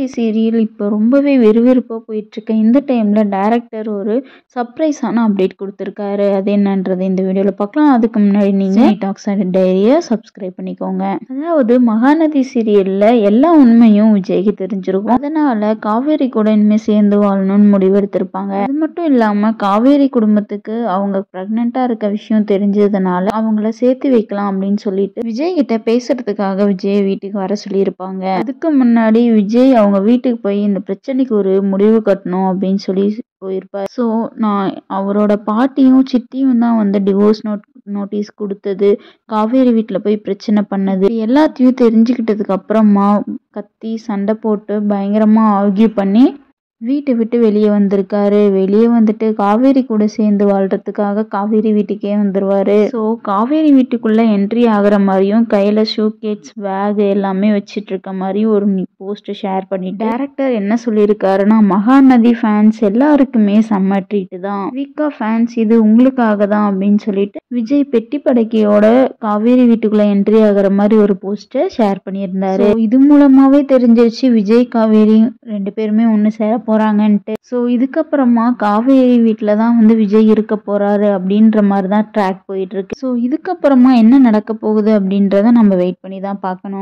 Mahanadi serial இப்போ ரொம்பவே விறுவிறுப்பாக போயிட்டுருக்கு. இந்த டைமில் டைரக்டர் ஒரு சர்ப்ரைஸான அப்டேட் கொடுத்துருக்காரு. அது என்னன்றது இந்த வீடியோவில் பார்க்கலாம். அதுக்கு முன்னாடி நீங்கள் டாக்ஸ் அண்ட் டைரியை சப்ஸ்கிரைப் பண்ணிக்கோங்க. அதாவது மகாநதி சீரியலில் எல்லா உண்மையும் விஜய்க்கு தெரிஞ்சிருக்கும். அதனால் காவேரி கூட இனிமேல் சேர்ந்து வாழணும்னு முடிவெடுத்திருப்பாங்க. அது மட்டும் இல்லாமல் காவேரி குடும்பத்துக்கு அவங்க ப்ரெக்னெண்ட்டாக இருக்க விஷயம் தெரிஞ்சதுனால அவங்கள சேர்த்து வைக்கலாம் அப்படின்னு சொல்லிட்டு விஜய் கிட்ட பேசுறதுக்காக விஜய் வீட்டுக்கு வர சொல்லியிருப்பாங்க. அதுக்கு முன்னாடி விஜய் அவங்க வீட்டுக்கு போய் இந்த பிரச்சனைக்கு ஒரு முடிவு கட்டணும் அப்படின்னு சொல்லி போயிருப்பார். ஸோ நான் அவரோட பாட்டியும் சித்தியும் தான் வந்து டிவோர்ஸ் நோட்டீஸ் கொடுத்தது, காவேரி வீட்டில் போய் பிரச்சனை பண்ணது எல்லாத்தையும் தெரிஞ்சுக்கிட்டதுக்கு அப்புறமா கத்தி சண்டை போட்டு பயங்கரமாக ஆர்கியூ பண்ணி வீட்டை விட்டு வெளியே வந்திருக்காரு. வெளியே வந்துட்டு காவேரி கூட சேர்ந்து வாழ்றதுக்காக காவேரி வீட்டுக்கே வந்துருவாரு. ஸோ காவேரி வீட்டுக்குள்ள என்ட்ரி ஆகுற மாதிரியும் கையில ஷூகேட்ஸ் பேக் எல்லாமே வச்சிட்டு இருக்க மாதிரியும் ஒரு போஸ்ட் ஷேர் பண்ணிட்டு டைரக்டர் என்ன சொல்லியிருக்காருன்னா, மகாநதி ஃபேன்ஸ் எல்லாருக்குமே செம்ம ட்ரீட் தான், வீக்கா ஃபேன்ஸ் இது உங்களுக்காக தான் அப்படின்னு சொல்லிட்டு விஜய் பெட்டி படைக்கையோட காவேரி வீட்டுக்குள்ள என்ட்ரி ஆகுற மாதிரி ஒரு போஸ்டை ஷேர் பண்ணியிருந்தாரு. இது மூலமாவே தெரிஞ்சிருச்சு விஜய் காவேரி ரெண்டு பேருமே ஒன்று சேர போறாங்கன்ட்டு. ஸோ இதுக்கப்புறமா காவேரி வீட்டில் தான் வந்து விஜய் இருக்க போறாரு அப்படின்ற மாதிரி தான் ட்ராக் போயிட்டு இருக்கு. ஸோ இதுக்கப்புறமா என்ன நடக்க போகுது அப்படின்றத நம்ம வெயிட் பண்ணி தான் பார்க்கணும்.